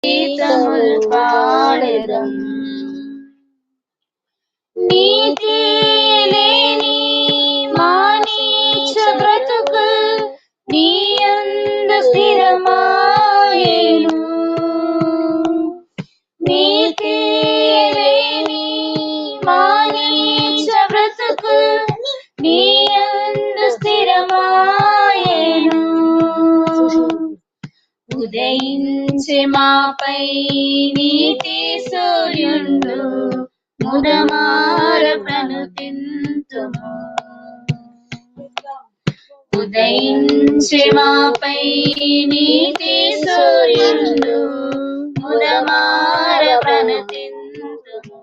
గీతములు పాడెదం. నీతి లేని మా నీచ బ్రతుకు నీయందు స్థిరమాయెను. నీతి లేని మా నీచ బ్రతుకు నీయందు స్థిరమాయెను. ఉదయించే మాపై నీతి సూర్యుండు ముదమార ప్రణుతింతుము. ఉదయించే మాపై నీతి సూర్యుండు ముదమార ప్రణుతింతుము.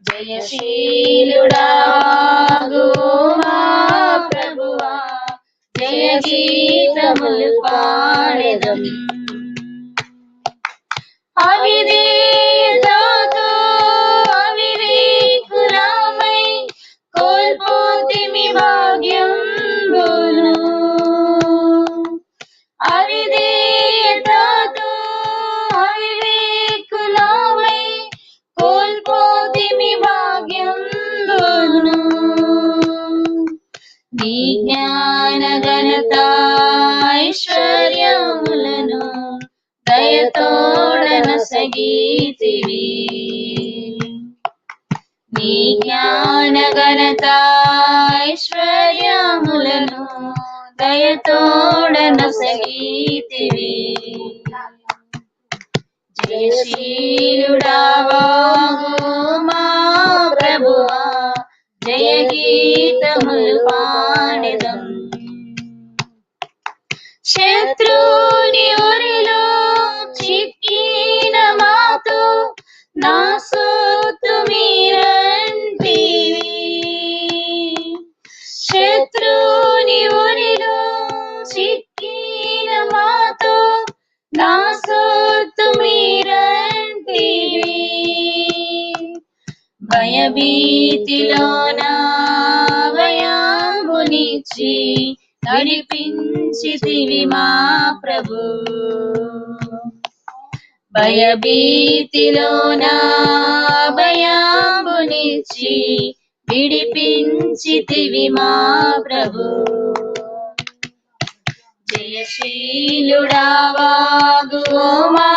జయశీలుడాగు మా ప్రభువా, జయ గీతములు పాడెదం. అవిధేయతతో అవివేకులమై కోల్పోతిమి భాగ్యంబును. అవిధేయతతో అవివేకులమై కోల్పోతిమి భాగ్యంబును. నీ జ్ఞాన ఘనత ఐశ్వర్యములను దయతోడనొసగితివి. నీ జ్ఞాన ఘనత ఐశ్వర్యములను దయతోడనొసగితివి. జయశీలుడావాగు మా ప్రభువా, జయ గీతములు పాడెదం. శత్రుని ఉరిలో చిక్కిన మాతో నా సొత్తు మీరంటివి. శత్రుని ఉరిలో చిక్కిన మాతో నా సొత్తు మీరంటివి. భయభీతిలోన భయమునిచ్చి నడిపించితివి మా ప్రభు. భయభీతిలోన భయమునిచ్చి విడిపించితివి మా ప్రభు. జయశీలుడావాగు మా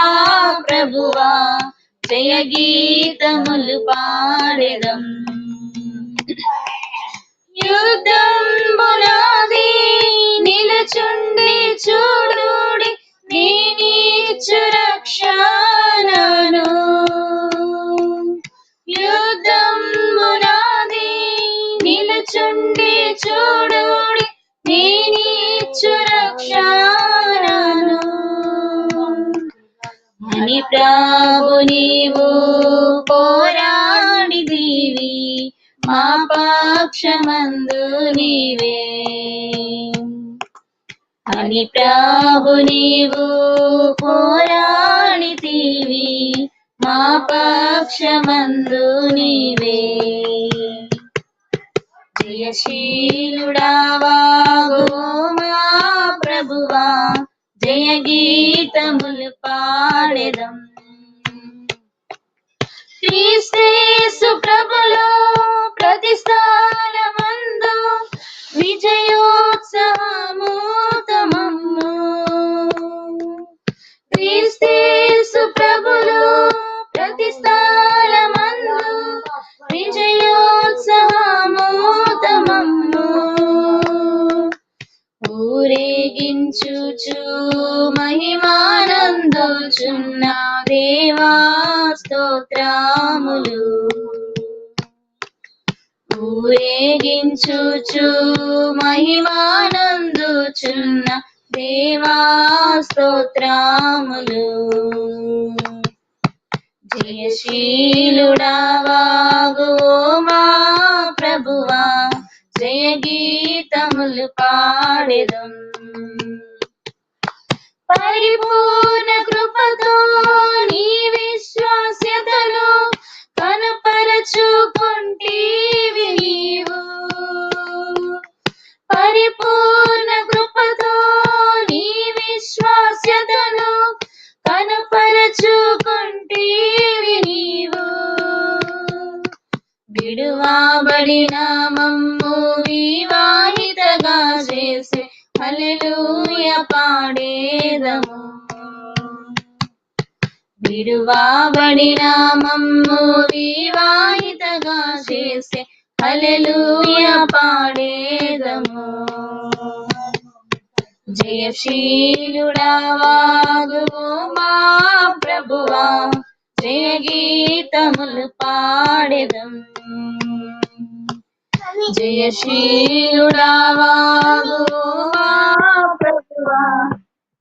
ప్రభువా, జయ గీతములు పాడెదం. యుద్ధంబునాది నిలుచుండి చూడుడి నేనిచ్చు రక్షణను. యుద్ధంబునాది నిలుచుండి చూడుడి నేనిచ్చు రక్షణను. అని ప్రభు నీవు పోరాడితివి మా పక్షమందు నీవే. అని ప్రభు నీవు పోరాడితివి మా పక్షమందు నీవే. జయశీలుడావాగు మా ప్రభువా, జయ గీతములు పాడెదం. క్రీస్తు ప్రభులో ప్రతి స్థలమందు విజయోత్సవమూతమమ్ము. క్రీస్తు ప్రభులో ప్రతి స్థలమందు విజయోత్సవమూతమమ్ము. ఊరేగించుచు మహిమానందుచున్న దేవా స్తోత్రములు. ఊరేగించుచు మహిమానందుచున్న దేవా స్తోత్రములు. జయశీలుడావాగు మా ప్రభువా, జయ గీతములు పాడెదం. పరిపూర్ణ కృపతో నీ విశ్వాస్యతను కనపరచుకొంటివి నీవు. పరిపూర్ణ కృపతో నీ విశ్వాస్యతను కనపరచుకుంటేవి నీవు. విడువబడిన మమ్ము వివాహితగా చేసే హల్లెలూయా పాడేదము. విడువబడిన మమ్ము వివాహితగా చేసే హల్లెలూయా పాడేదము. జయశీలుడవాగువు మా ప్రభువా, జయ గీతములు పాడెదం. జయశీలుడవాగువు మా ప్రభువా,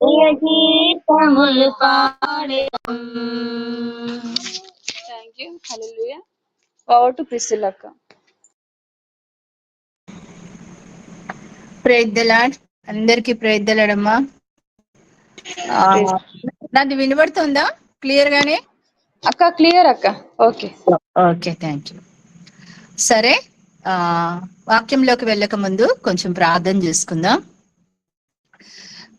జయ గీతములు పాడెదం. Thank you. Hallelujah. Over to Priscilla అక్క. Praise the Lord. అందరికి ప్రైజ్ ది లార్డ్ అమ్మా. నాది వినబడుతుందా క్లియర్ గానే? అక్క క్లియర్ అక్క. Okay okay, thank you. సరే, వాక్యంలోకి వెళ్ళక ముందు కొంచెం ప్రార్థన చేసుకుందాం.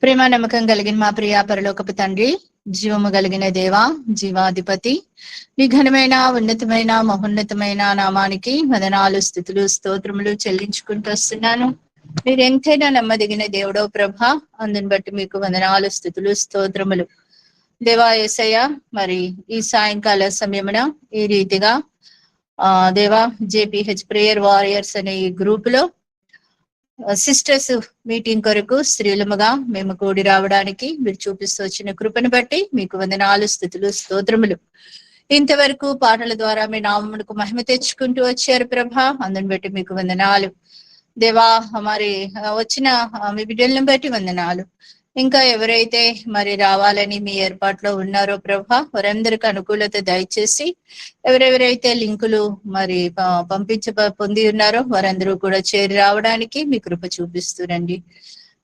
ప్రేమ నమ్మకం కలిగిన మా ప్రియ పరలోకపు తండ్రి, జీవము కలిగిన దేవ, జీవాధిపతి, మీ ఘనమైన ఉన్నతమైన మహోన్నతమైన నామానికి వందనాలు, స్తుతులు, స్తోత్రములు చెల్లించుకుంటూ వస్తున్నాను. మీరు ఎంతైనా నమ్మదగిన దేవుడో ప్రభా, అందుని బట్టి మీకు వందనాలు, స్తుతులు, స్తోత్రములు. దేవా యేసయ్య, మరి ఈ సాయంకాల సమయమున ఈ రీతిగా దేవా జేపీహెచ్ ప్రేయర్ వారియర్స్ అనే ఈ గ్రూప్ లో సిస్టర్స్ మీటింగ్ కొరకు స్త్రీలముగా మేము కూడి రావడానికి మీరు చూపిస్తూ వచ్చిన కృపను బట్టి మీకు వందనాలు, స్తుతులు, స్తోత్రములు. ఇంతవరకు పాటల ద్వారా మీ నామమునకు మహిమ తెచ్చుకుంటూ వచ్చారు ప్రభా, అందుని బట్టి మీకు వందనాలు. దేవా మరి వచ్చిన మీ బిడ్డలను బట్టి వందనాలు. ఇంకా ఎవరైతే మరి రావాలని మీ ఏర్పాట్లో ఉన్నారో ప్రభా, వారందరికి అనుకూలత దయచేసి, ఎవరెవరైతే లింకులు మరి పొంది ఉన్నారో వారందరూ కూడా చేరి రావడానికి మీ కృప చూపిస్తురండి.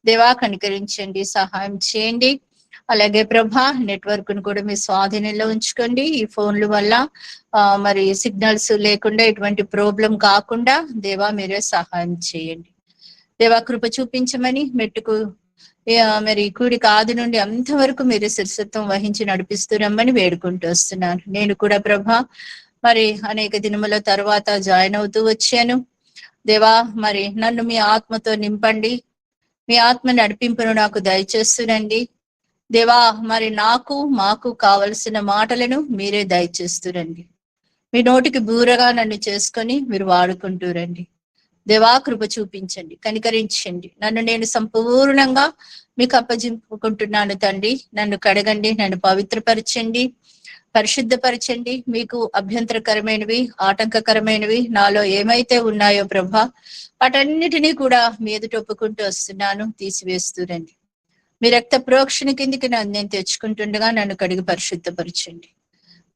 దేవా కనికరించండి, సహాయం చేయండి. అలాగే ప్రభా నెట్వర్క్ ను కూడా మీ స్వాధీనంలో ఉంచుకోండి. ఈ ఫోన్ల వల్ల మరి సిగ్నల్స్ లేకుండా ఎటువంటి ప్రాబ్లం కాకుండా దేవా మీరే సహాయం చేయండి. దేవా కృప చూపించమని మెట్టుకు మరి కూడికి ఆది నుండి అంతవరకు మీరు శిరసత్వం వహించి నడిపిస్తురమ్మని వేడుకుంటూ వస్తున్నాను. నేను కూడా ప్రభా మరి అనేక దినముల తర్వాత జాయిన్ అవుతూ వచ్చాను. దేవా మరి నన్ను మీ ఆత్మతో నింపండి, మీ ఆత్మ నడిపింపును నాకు దయచేస్తురండి. దేవా మరి మాకు కావలసిన మాటలను మీరే దయచేస్తురండి. మీ నోటికి బూరగా నన్ను చేసుకొని మీరు వాడుకుంటూరండి. దేవా కృప చూపించండి, కనికరించండి. నన్ను నేను సంపూర్ణంగా మీకు అప్పజింపుకుంటున్నాను తండ్రి. నన్ను కడగండి, నన్ను పవిత్రపరచండి, పరిశుద్ధపరచండి. మీకు అభ్యంతరకరమైనవి, ఆటంకకరమైనవి నాలో ఏమైతే ఉన్నాయో ప్రభా, వాటన్నిటినీ కూడా మీ ఎదుట ఒప్పుకుంటూ వస్తున్నాను. తీసివేస్తూరండి. మీ రక్త ప్రోక్షణ కిందికి నేను తెచ్చుకుంటుండగా నన్ను కడిగి పరిశుద్ధపరచండి.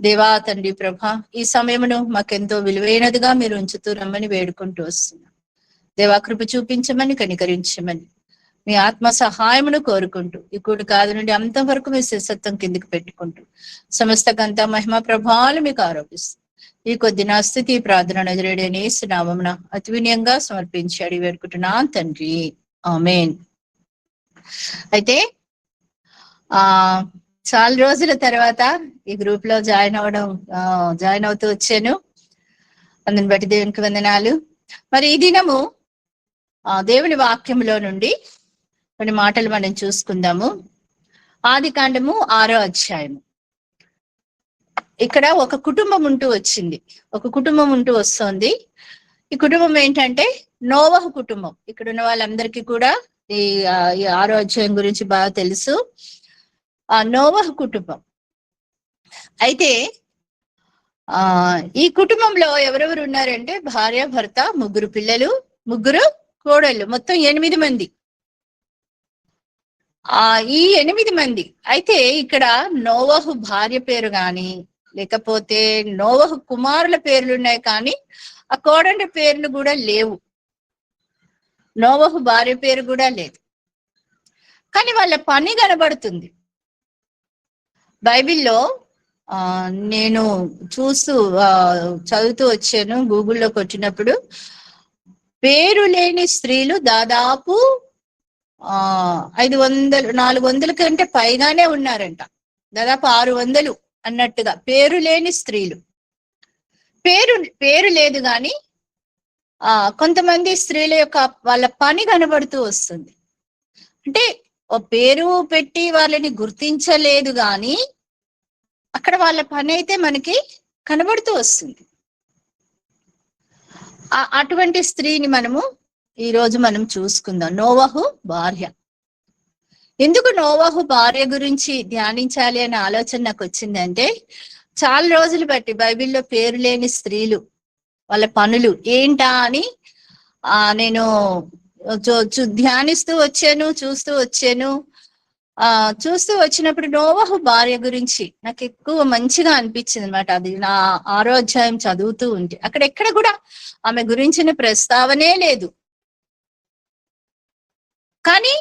దేవా తండ్రి ప్రభా, ఈ సమయమును మాకెంతో విలువైనదిగా మీరు ఉంచుతూ రమ్మని వేడుకుంటూ వస్తున్నాం. దేవా కృప చూపించమని, కనికరించమని మీ ఆత్మ సహాయమును కోరుకుంటూ ఈ కూడి కాదు నుండి అంతవరకు మీ శిరసత్వం కిందికి పెట్టుకుంటూ సమస్త గంత మహిమ ప్రభావాలు మీకు ఆరోపిస్తూ ఈ కొద్ది నా స్థితి ప్రార్థన నజరేడని నామమున అతి వినయంగా సమర్పించి అడిగి వేడుకుంటున్నా తండ్రి, ఆమేన్. అయితే చాలా రోజుల తర్వాత ఈ గ్రూప్ లో జాయిన్ అవుతూ వచ్చాను. అందుని బట్టి దేవునికి వందనాలు. మరి ఈ దినము దేవుని వాక్యంలో నుండి కొన్ని మాటలు మనం చూసుకుందాము. ఆదికాండము 6వ అధ్యాయము. ఇక్కడ ఒక కుటుంబం ఉంటూ వచ్చింది, ఒక కుటుంబం ఉంటూ వస్తోంది. ఈ కుటుంబం ఏంటంటే నోవహు కుటుంబం. ఇక్కడ ఉన్న వాళ్ళందరికీ కూడా ఈ 6వ అధ్యాయం గురించి బాగా తెలుసు. ఆ నోవహు కుటుంబం. అయితే ఈ కుటుంబంలో ఎవరెవరు ఉన్నారంటే భార్య, భర్త, 3 పిల్లలు, 3 కోడళ్ళు, మొత్తం 8 మంది. ఈ 8 మంది. అయితే ఇక్కడ నోవహు భార్య పేరు గాని, లేకపోతే నోవహు కుమారుల పేర్లు ఉన్నాయి, కానీ ఆ కోడళ్ళ పేర్లు కూడా లేవు. నోవహు భార్య పేరు కూడా లేదు, కానీ వాళ్ళ పని కనబడుతుంది బైబిల్లో. నేను చదువుతూ వచ్చాను, గూగుల్లోకి వచ్చినప్పుడు పేరు లేని స్త్రీలు దాదాపు 500-400 కంటే పైగానే ఉన్నారంట. దాదాపు 600 అన్నట్టుగా పేరు లేని స్త్రీలు. పేరు లేదు గాని కొంతమంది స్త్రీల యొక్క వాళ్ళ పని కనబడుతూ వస్తుంది. అంటే ఓ పేరు పెట్టి వాళ్ళని గుర్తించలేదు గాని అక్కడ వాళ్ళ పని అయితే మనకి కనబడుతూ వస్తుంది. అటువంటి స్త్రీని ఈ రోజు మనం చూసుకుందాం. నోవహు భార్య. ఎందుకు నోవహు భార్య గురించి ధ్యానించాలి అనే ఆలోచన నాకు వచ్చిందంటే, చాలా రోజులు బట్టి బైబిల్లో పేరు లేని స్త్రీలు వాళ్ళ పనులు ఏంటా అని నేను ధ్యానిస్తూ వచ్చాను, చూస్తూ వచ్చినప్పుడు నోవహు భార్య గురించి నాకు ఎక్కువ మంచిగా అనిపించింది అనమాట. అది నా 6వ అధ్యాయం చదువుతూ ఉంటే అక్కడ ఎక్కడ కూడా ఆమె గురించిన ప్రస్తావనే లేదు. కానీ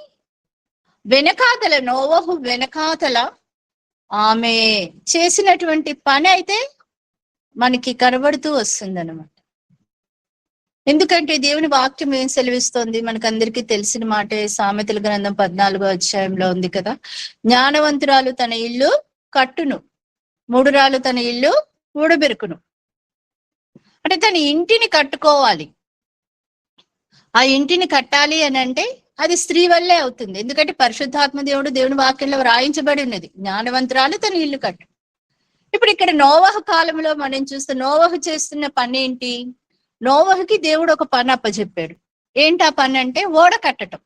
నోవహు వెనకాతల ఆమె చేసినటువంటి పని అయితే మనకి కనబడుతూ వస్తుంది అనమాట. ఎందుకంటే దేవుని వాక్యం ఏం సెలవిస్తోంది? మనకందరికీ తెలిసిన మాటే సామెతల గ్రంథం 14వ అధ్యాయంలో ఉంది కదా, జ్ఞానవంతురాలు తన ఇల్లు కట్టును, మూఢురాలు తన ఇల్లు ఊడబెరుకును. అంటే తన ఇంటిని కట్టుకోవాలి. ఆ ఇంటిని కట్టాలి అని అంటే అది స్త్రీ వల్లే అవుతుంది. ఎందుకంటే పరిశుద్ధాత్మ దేవుని వాక్యంలో వ్రాయించబడి ఉన్నది, జ్ఞానవంతురాలు తన ఇల్లు కట్టు. ఇప్పుడు ఇక్కడ నోవహు కాలంలో మనం చూస్తే నోవహు చేస్తున్న పని ఏంటి? నోవహుకి దేవుడు ఒక పని అప్పచెప్పాడు. ఏంటి ఆ పని అంటే ఓడ కట్టడం,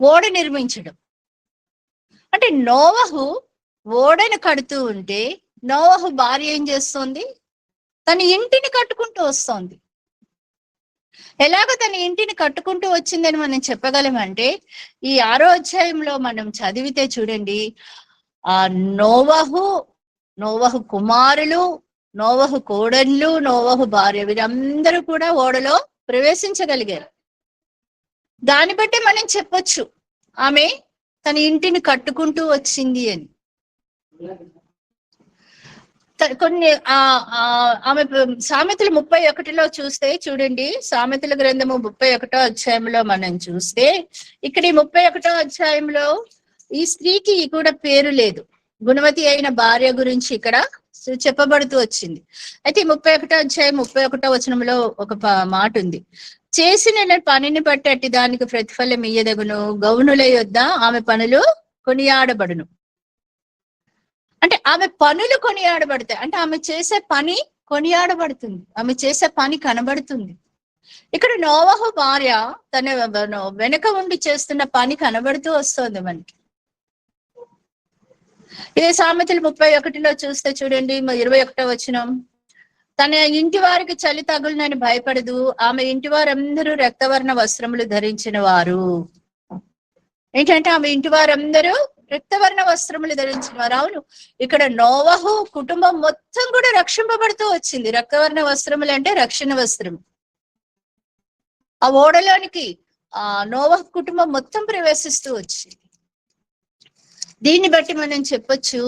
ఓడ నిర్మించడం. అంటే నోవహు ఓడను కడుతూ ఉంటే నోవహు భార్య ఏం చేస్తోంది? తన ఇంటిని కట్టుకుంటూ వస్తోంది. ఎలాగ తన ఇంటిని కట్టుకుంటూ వచ్చిందని మనం చెప్పగలమంటే, ఈ 6వ అధ్యాయంలో మనం చదివితే చూడండి, నోవహు కుమారులు, నోవహు కోడన్లు, నోవహు భార్య వీరందరూ కూడా ఓడలో ప్రవేశించగలిగారు. దాన్ని బట్టి మనం చెప్పొచ్చు ఆమె తన ఇంటిని కట్టుకుంటూ వచ్చింది అని. కొన్ని ఆమె సామెతలు 31లో చూస్తే చూడండి, సామెతల గ్రంథము 31వ అధ్యాయంలో మనం చూస్తే ఇక్కడ ఈ 31వ అధ్యాయంలో ఈ స్త్రీకి కూడా పేరు లేదు. గుణవతి అయిన భార్య గురించి ఇక్కడ చెప్పబడుతూ వచ్చింది. అయితే 31వ అధ్యాయం 31వ వచనంలో ఒక మాట ఉంది, చేసిన పనిని బట్టి అట్టి దానికి ప్రతిఫలం ఇయ్యదగును, గౌనుల యొద్ద ఆమె పనులు కొనియాడబడును. అంటే ఆమె పనులు కొనియాడబడతాయి. అంటే ఆమె చేసే పని కొనియాడబడుతుంది, ఆమె చేసే పని కనబడుతుంది. ఇక్కడ నోవహు భార్య తన వెనక ఉండి చేస్తున్న పని కనబడుతూ వస్తుంది మనకి. ఇదే సామెతలు 31లో చూస్తే చూడండి, 21వ వచనం, తన ఇంటి వారికి చలి తగులునని భయపడదు, ఆమె ఇంటి వారందరూ రక్తవర్ణ వస్త్రములు ధరించిన వారు. ఏంటంటే ఆమె ఇంటి వారందరూ రక్తవర్ణ వస్త్రములు ధరించిన వారు. అవును, ఇక్కడ నోవహు కుటుంబం మొత్తం కూడా రక్షింపబడుతూ వచ్చింది. రక్తవర్ణ వస్త్రములు అంటే రక్షణ వస్త్రం. ఆ ఓడలోనికి నోవహు కుటుంబం మొత్తం ప్రవేశిస్తూ వచ్చింది. దీన్ని బట్టి మనం చెప్పొచ్చు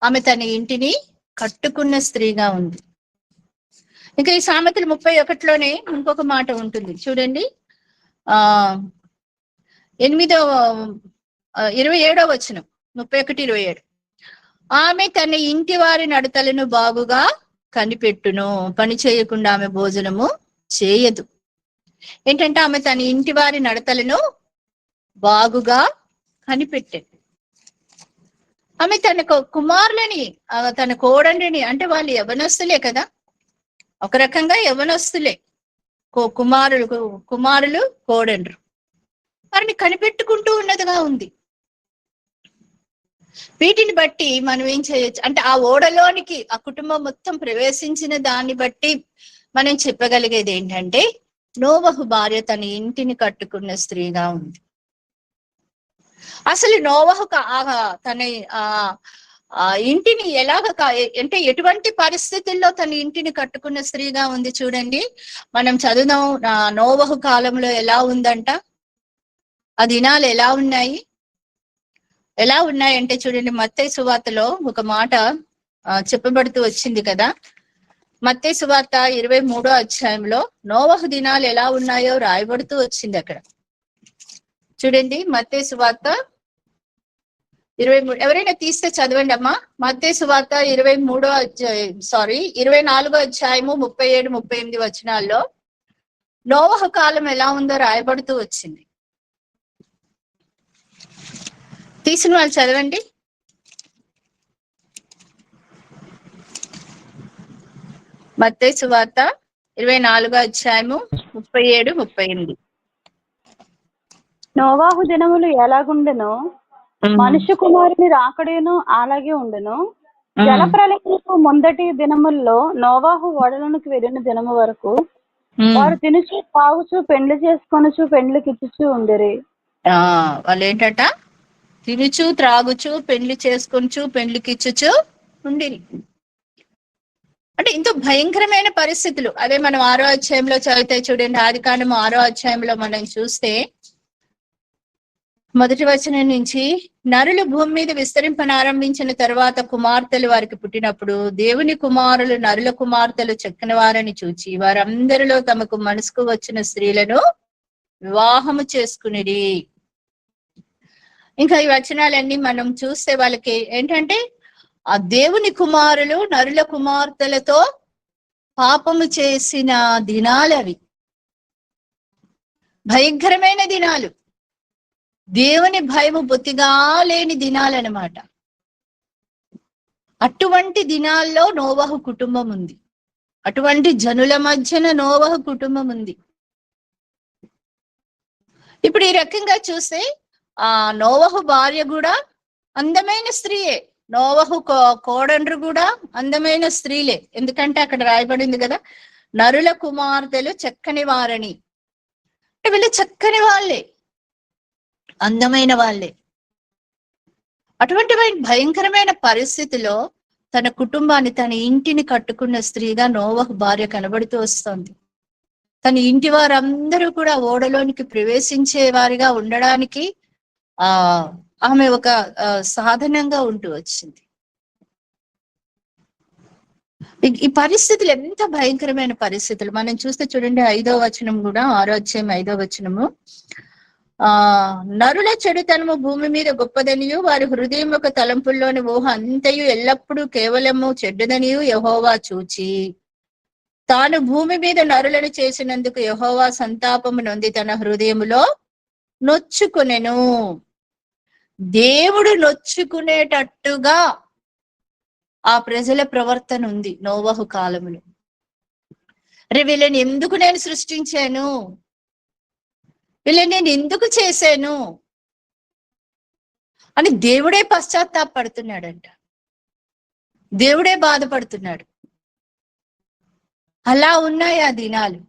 ఆమె తన ఇంటిని కట్టుకున్న స్త్రీగా ఉంది. ఇంకా ఈ సామెతలు 31లోనే ఇంకొక మాట ఉంటుంది చూడండి, 27వ వచనం, 31:27, ఆమె తన ఇంటి వారి నడతలను బాగుగా కనిపెట్టును, పని చేయకుండా ఆమె భోజనము చేయదు. ఏంటంటే ఆమె తన ఇంటి వారి నడతలను బాగుగా కనిపెట్టేది. ఆమె తన కుమారులని, తన కోడండిని, అంటే వాళ్ళు యవనస్తులే కదా, ఒక రకంగా యవనస్తులే, కుమారులు కోడండ్రు, వారిని కనిపెట్టుకుంటూ ఉన్నదిగా ఉంది. వీటిని బట్టి మనం ఏం చేయొచ్చు అంటే ఆ ఓడలోనికి ఆ కుటుంబం మొత్తం ప్రవేశించిన దాన్ని బట్టి మనం చెప్పగలిగేది ఏంటంటే నోవహు భార్య తన ఇంటిని కట్టుకున్న స్త్రీగా ఉంది. అసలు నోవహు తన ఇంటిని అంటే ఎటువంటి పరిస్థితుల్లో తన ఇంటిని కట్టుకున్న స్త్రీగా ఉంది చూడండి. మనం చదువుదాం, నోవహు కాలంలో ఎలా ఉందంట, ఆ దినాలు ఎలా ఉన్నాయంటే చూడండి, మత్తయి సువార్తలో ఒక మాట చెప్పబడుతూ వచ్చింది కదా. మత్తయి సువార్త 23వ అధ్యాయంలో నోవహు దినాలు ఎలా ఉన్నాయో రాయబడుతూ వచ్చింది అక్కడ. చూడండి, మత్తయి సువార్త 23 ఎవరైనా తీస్తే చదవండి అమ్మా. మత్తయి సువార్త 24వ అధ్యాయము 37, 38 వచనాల్లో నోవహు కాలం ఎలా ఉందో రాయబడుతూ వచ్చింది. తీసిన వాళ్ళు చదవండి. మత్తయి సువార్త 24వ అధ్యాయము 37, 38. నోవాహు దినములు ఎలాగుండెనో మనుష్య కుమారుని రాకడేను అలాగే ఉండెను. జల ప్రళయమునకు ముందటి దినముల్లో నోవాహు ఓడలోనికి వెళ్ళిన దినము వరకు వారు తినుచు తాగుచు పెండ్లి చేసుకొనుచు పెండ్లికిచ్చుచు ఉండేరి. వాళ్ళు ఏంటట? తినుచు త్రాగుచు పెండ్లి చేసుకొనుచు పెండ్లికిచ్చుచు ఉండిరి. అంటే ఇంత భయంకరమైన పరిస్థితులు. అదే మనం 6వ అధ్యాయంలో చదివితే చూడండి, ఆదికాండము 6వ అధ్యాయంలో మనం చూస్తే మొదటి వచనం నుంచి, నరులు భూమి మీద విస్తరింపనారంభించిన తర్వాత కుమార్తెలు వారికి పుట్టినప్పుడు దేవుని కుమారులు నరుల కుమార్తెలు చక్కని వారని చూచి వారందరిలో తమకు మనసుకు వచ్చిన స్త్రీలను వివాహము చేసుకునిడి. ఇంకా ఈ వచనాలన్నీ మనం చూస్తే వాళ్ళకి ఏంటంటే, ఆ దేవుని కుమారులు నరుల కుమార్తెలతో పాపము చేసిన దినాలు అవి. భయంకరమైన దినాలు, దేవుని భయము బొత్తిగా లేని దినాలన్నమాట. అటువంటి దినాల్లో నోవహు కుటుంబం ఉంది. అటువంటి జనుల మధ్యన నోవహు కుటుంబం ఉంది. ఇప్పుడు ఈ రకంగా చూస్తే ఆ నోవహు భార్య కూడా అందమైన స్త్రీయే, నోవహు కోడండ్రు కూడా అందమైన స్త్రీలే. ఎందుకంటే అక్కడ రాయబడింది కదా, నరుల కుమార్తెలు చక్కని వారని. అంటే వీళ్ళు చక్కని వాళ్ళే, అందమైన వాళ్ళే. అటువంటి భయంకరమైన పరిస్థితిలో తన కుటుంబాన్ని, తన ఇంటిని కట్టుకున్న స్త్రీగా నోవహు భార్య కనబడుతూ వస్తుంది. తన ఇంటి వారందరూ కూడా ఓడలోనికి ప్రవేశించే వారిగా ఉండడానికి ఆమె ఒక సాధనంగా ఉంటూ వచ్చింది. ఈ పరిస్థితులు ఎంత భయంకరమైన పరిస్థితులు మనం చూస్తే చూడండి, 5వ వచనం కూడా, 6వ అధ్యాయం 5వ వచనము, నరుల చెడుతనము భూమి మీద గొప్పదనియు వారి హృదయం యొక్క తలంపుల్లోని ఊహ అంతయు ఎల్లప్పుడూ కేవలము చెడ్డదనియు యెహోవా చూచి తాను భూమి మీద నరులను చేసినందుకు యెహోవా సంతాపము నొంది తన హృదయములో నొచ్చుకునెను. దేవుడు నొచ్చుకునేటట్టుగా ఆ ప్రజల ప్రవర్తన ఉంది నోవహు కాలములో. అరే వీళ్ళని ఎందుకు నేను సృష్టించాను, వీళ్ళని నేను ఎందుకు చేశాను అని దేవుడే పశ్చాత్తాపడుతున్నాడంట. దేవుడే బాధపడుతున్నాడు. అలా ఉన్నాయి ఆ దినాలు.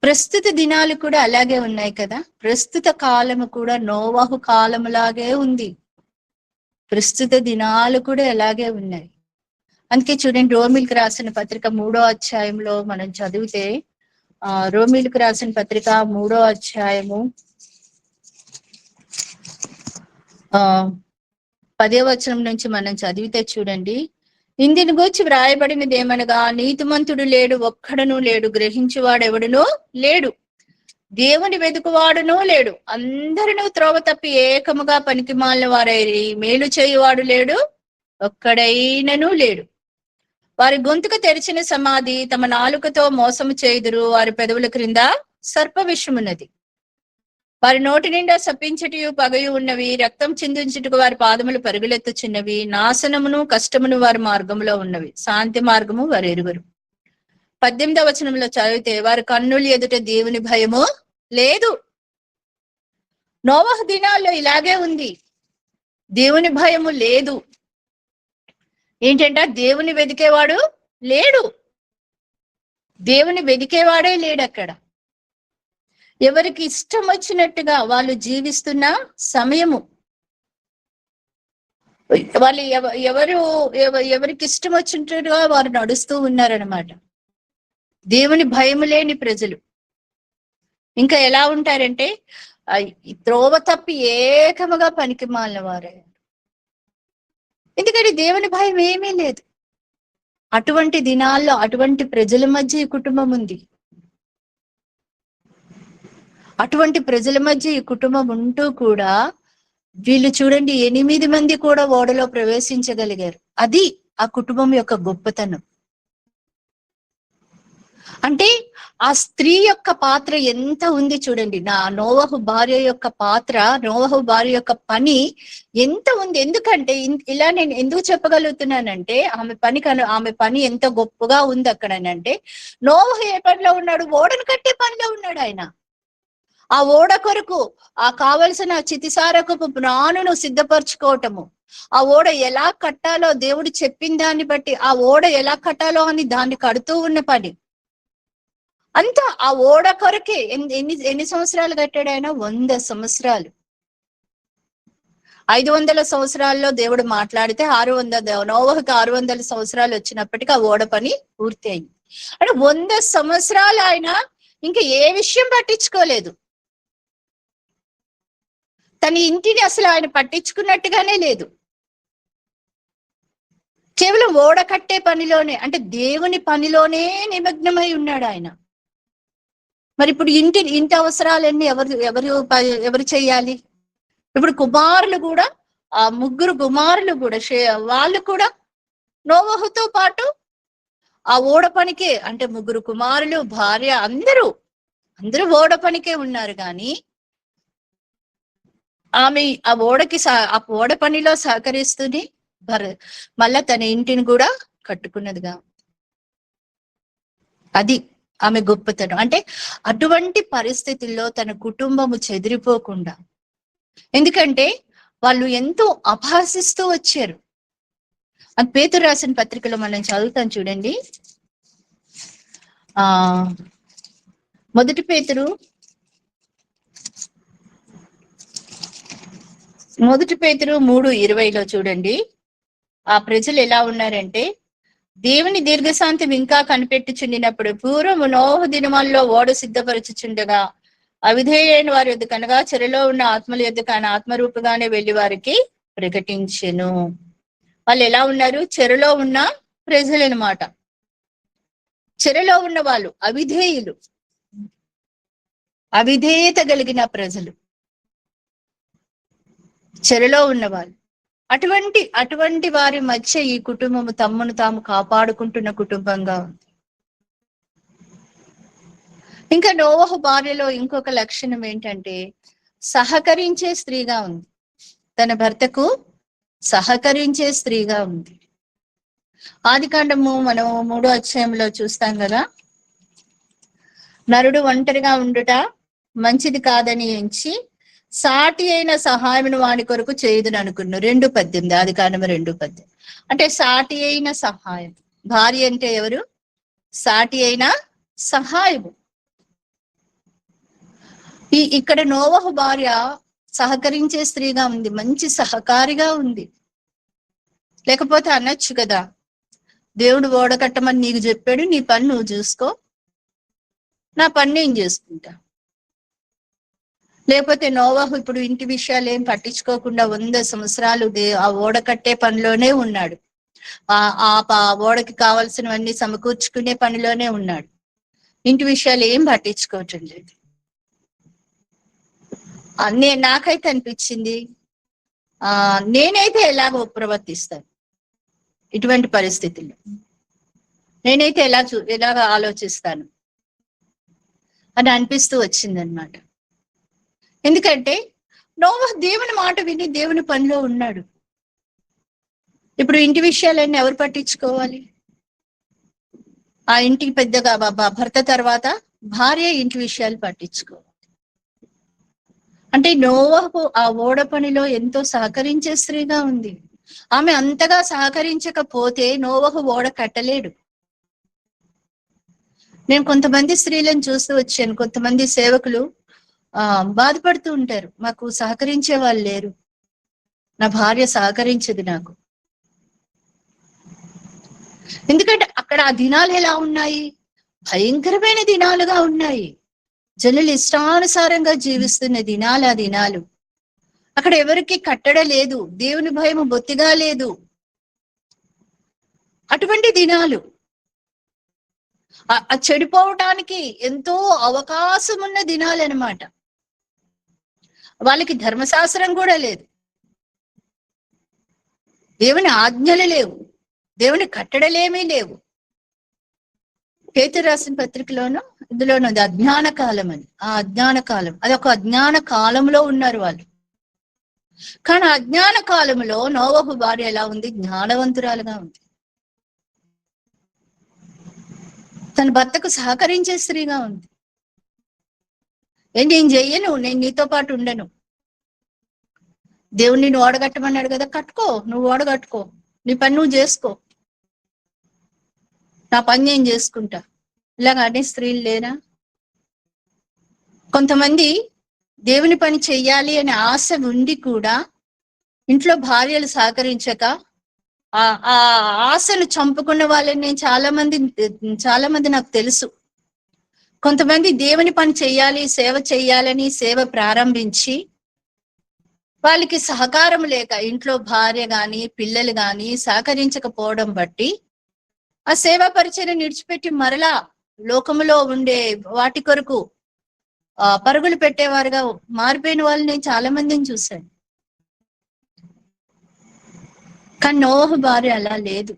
ప్రస్తుత దినాలు కూడా అలాగే ఉన్నాయి కదా. ప్రస్తుత కాలము కూడా నోవహు కాలములాగే ఉంది. ప్రస్తుత దినాలు కూడా అలాగే ఉన్నాయి. అందుకే చూడండి, రోమిలకు రాసిన పత్రిక 3వ అధ్యాయంలో మనం చదివితే, రోమిలకు రాసిన పత్రిక 3వ అధ్యాయము 10వ వచనం నుంచి మనం చదివితే చూడండి, ఇందుని గూర్చి వ్రాయబడినది ఏమనగా, నీతిమంతుడు లేడు, ఒక్కడనూ లేడు, గ్రహించువాడెవడునూ లేడు, దేవుని వెతుకువాడునూ లేడు, అందరినూ త్రోవ తప్పి ఏకముగా పనికిమాలిన వారైరి, మేలు చేయువాడు లేడు, ఒక్కడైననూ లేడు. వారి గొంతుకు తెరిచిన సమాధి, తమ నాలుకతో మోసము చేయుదురు, వారి పెదవుల క్రింద సర్ప విషమున్నది. వారి నోటి నిండా శపించుటయు పగయు ఉన్నవి, రక్తం చిందించుటకు వారి పాదములు పరుగులెత్తుచున్నవి, నాశనమును కష్టమును వారి మార్గంలో ఉన్నవి, శాంతి మార్గము వారు ఎరుగరు. 18వ వచనంలో చదివితే, వారి కన్నులు ఎదుట దేవుని భయము లేదు. నోవహు దినాల్లో ఇలాగే ఉంది, దేవుని భయము లేదు. ఏంటంటే దేవుని వెతికేవాడు లేడు, దేవుని వెతికేవాడే లేడు అక్కడ. ఎవరికి ఇష్టం వచ్చినట్టుగా వాళ్ళు జీవిస్తున్న సమయము. వాళ్ళు ఎవరికి ఇష్టం వచ్చినట్టుగా వారు నడుస్తూ ఉన్నారనమాట. దేవుని భయము లేని ప్రజలు. ఇంకా ఎలా ఉంటారంటే, త్రోవ తప్పి ఏకముగా పనికి మాలిన వారే. ఎందుకంటే దేవుని భయం ఏమీ లేదు. అటువంటి దినాల్లో అటువంటి ప్రజల మధ్య ఈ కుటుంబం ఉంది. అటువంటి ప్రజల మధ్య ఈ కుటుంబం ఉంటూ కూడా వీళ్ళు చూడండి 8 మంది కూడా ఓడలో ప్రవేశించగలిగారు. అది ఆ కుటుంబం యొక్క గొప్పతనం. అంటే ఆ స్త్రీ యొక్క పాత్ర ఎంత ఉంది చూడండి. నోవహు భార్య యొక్క పాత్ర, నోవహు భార్య యొక్క పని ఎంత ఉంది. ఎందుకంటే ఇలా నేను ఎందుకు చెప్పగలుగుతున్నానంటే ఆమె పని ఎంత గొప్పగా ఉంది అక్కడనంటే, నోవహు ఏ పనిలో ఉన్నాడు? ఓడను కట్టే పనిలో ఉన్నాడు ఆయన. ఆ ఓడ కొరకు ఆ కావలసిన చితిసారకపు ప్రాణును సిద్ధపరచుకోవటము, ఆ ఓడ ఎలా కట్టాలో దేవుడు చెప్పిన దాన్ని బట్టి ఆ ఓడ ఎలా కట్టాలో అని దాన్ని కడుతూ ఉన్న పని అంతా ఆ ఓడ కొరకే. ఎన్ని సంవత్సరాలు కట్టాడు ఆయన? 100 సంవత్సరాలు. 500 సంవత్సరాల్లో దేవుడు మాట్లాడితే 600 నోవహుకి 600 సంవత్సరాలు వచ్చినప్పటికీ ఆ ఓడ పని పూర్తి అయింది. అంటే 100 సంవత్సరాలు ఆయన ఇంకా ఏ విషయం పట్టించుకోలేదు. తన ఇంటిని అసలు ఆయన పట్టించుకున్నట్టుగానే లేదు. కేవలం ఓడ కట్టే పనిలోనే, అంటే దేవుని పనిలోనే నిమగ్నమై ఉన్నాడు ఆయన. మరి ఇప్పుడు ఇంటి అవసరాలన్నీ ఎవరు చేయాలి? ఇప్పుడు కుమారులు కూడా, ఆ 3 కుమారులు కూడా వాళ్ళు కూడా నోవహుతో పాటు ఆ ఓడ పనికే, అంటే 3 కుమారులు, భార్య, అందరూ ఓడ పనికే ఉన్నారు. కానీ ఆమె ఆ ఓడ పనిలో సహకరిస్తూనే మళ్ళా తన ఇంటిని కూడా కట్టుకున్నదిగా. అది ఆమె గొప్పతనం. అంటే అటువంటి పరిస్థితుల్లో తన కుటుంబము చెదిరిపోకుండా, ఎందుకంటే వాళ్ళు ఎంతో అపహసిస్తూ వచ్చారు. అది పేతురు రాసిన పత్రికలో మనం చదువుతాం చూడండి. మొదటి పేతురు 3:20లో చూడండి. ఆ ప్రజలు ఎలా ఉన్నారంటే, దేవుని దీర్ఘశాంతం ఇంకా కనిపెట్టుచుండినప్పుడు పూర్వము నోవహు దినములలో ఓడ సిద్ధపరచుచుండగా అవిధేయులైన వారి యొద్దకు, అనగా చెరలో ఉన్న ఆత్మల యొద్దకు ఆయన ఆత్మరూపుగానే వెళ్లి వారికి ప్రకటించెను. వాళ్ళు ఎలా ఉన్నారు? చెరలో ఉన్న ప్రజలు అన్నమాట. చెరలో ఉన్న వాళ్ళు అవిధేయులు, అవిధేయత కలిగిన ప్రజలు, చెరలో ఉన్నవాళ్ళు. అటువంటి వారి మధ్య ఈ కుటుంబము తమ్మును తాము కాపాడుకుంటున్న కుటుంబంగా ఉంది. ఇంకా నోవహు భార్యలో ఇంకొక లక్షణం ఏంటంటే సహకరించే స్త్రీగా ఉంది. తన భర్తకు సహకరించే స్త్రీగా ఉంది. ఆదికాండము మనం 3వ అధ్యాయంలో చూస్తాం కదా, నరుడు ఒంటరిగా ఉండుట మంచిది కాదని ఎంచి సాటి అయిన సహాయమును వాని కొరకు చేయుదును అనుకున్నాను. 2:18, ఆదికాండము 2:18. అంటే సాటి అయిన సహాయం. భార్య అంటే ఎవరు? సాటి అయిన సహాయము. ఇక్కడ నోవహు భార్య సహకరించే స్త్రీగా ఉంది, మంచి సహకారిగా ఉంది. లేకపోతే అనొచ్చు కదా, దేవుడు ఓడ కట్టమని నీకు చెప్పాడు, నీ పని నువ్వు చూసుకో, నా పని నేను చేసుకుంటా. లేకపోతే నోవహు ఇప్పుడు ఇంటి విషయాలు ఏం పట్టించుకోకుండా 100 సంవత్సరాలు ఆ ఓడ కట్టే పనిలోనే ఉన్నాడు. ఆ ఓడకి కావాల్సినవన్నీ సమకూర్చుకునే పనిలోనే ఉన్నాడు. ఇంటి విషయాలు ఏం పట్టించుకోవటం లేదు. నాకైతే అనిపించింది, నేనైతే ఎలాగో ప్రవర్తిస్తాను ఇటువంటి పరిస్థితుల్లో, నేనైతే ఎలాగ ఆలోచిస్తాను అని అనిపిస్తూ వచ్చిందనమాట. ఎందుకంటే నోవహు దేవుని మాట విని దేవుని పనిలో ఉన్నాడు. ఇప్పుడు ఇంటి విషయాలన్నీ ఎవరు పట్టించుకోవాలి? ఆ ఇంటికి పెద్దగా భర్త తర్వాత భార్య ఇంటి విషయాలు పట్టించుకోవాలి. అంటే నోవహు ఆ ఓడ పనిలో ఎంతో సహకరించే స్త్రీగా ఉంది. ఆమె అంతగా సహకరించకపోతే నోవహు ఓడ కట్టలేడు. నేను కొంతమంది స్త్రీలను చూస్తూ వచ్చాను. కొంతమంది సేవకులు బాధపడుతూ ఉంటారు, మాకు సహకరించే వాళ్ళు లేరు, నా భార్య సహకరించదు నాకు. ఎందుకంటే అక్కడ ఆ దినాలు ఎలా ఉన్నాయి? భయంకరమైన దినాలుగా ఉన్నాయి. జనులు ఇష్టానుసారంగా జీవిస్తున్న దినాలు ఆ దినాలు. అక్కడ ఎవరికి కట్టడ లేదు, దేవుని భయం బొత్తిగా లేదు. అటువంటి దినాలు. చెడిపోవటానికి ఎంతో అవకాశం ఉన్న దినాలు అన్నమాట. వాళ్ళకి ధర్మశాస్త్రం కూడా లేదు. దేవుని ఆజ్ఞలు లేవు, దేవుని కట్టడలేమీ లేవు. పేతురు రాసిన పత్రికలోను ఇందులోను అది అజ్ఞాన కాలం అని. ఆ అజ్ఞాన కాలం, అది ఒక అజ్ఞాన కాలంలో ఉన్నారు వాళ్ళు. కానీ అజ్ఞాన కాలంలో నోవహు భార్య ఎలా ఉంది? జ్ఞానవంతురాలుగా ఉంది. తన భర్తకు సహకరించే స్త్రీగా ఉంది. నేను చెయ్యను, నేను నీతో పాటు ఉండను. దేవుడు నిన్ను ఓడగట్టమన్నాడు కదా, కట్టుకో, నువ్వు ఓడగట్టుకో, నీ పని నువ్వు చేసుకో, నా పని నేను చేసుకుంటా. ఇలాగ అనే స్త్రీలు లేరా? కొంతమంది దేవుని పని చెయ్యాలి అనే ఆశ ఉండి కూడా ఇంట్లో భార్యలు సహకరించక ఆ ఆశను చంపుకున్న వాళ్ళని నేను చాలా మంది నాకు తెలుసు. కొంతమంది దేవుని పని చెయ్యాలి, సేవ చెయ్యాలని సేవ ప్రారంభించి వాళ్ళకి సహకారం లేక ఇంట్లో భార్య గాని పిల్లలు గాని సహకరించకపోవడం బట్టి ఆ సేవా పరిచయం నిడిచిపెట్టి మరలా లోకములో ఉండే వాటి కొరకు పరుగులు పెట్టేవారుగా మారిపోయిన వాళ్ళు నేను చాలా మందిని చూశాను. కానీ నోవహు భార్య అలా లేదు,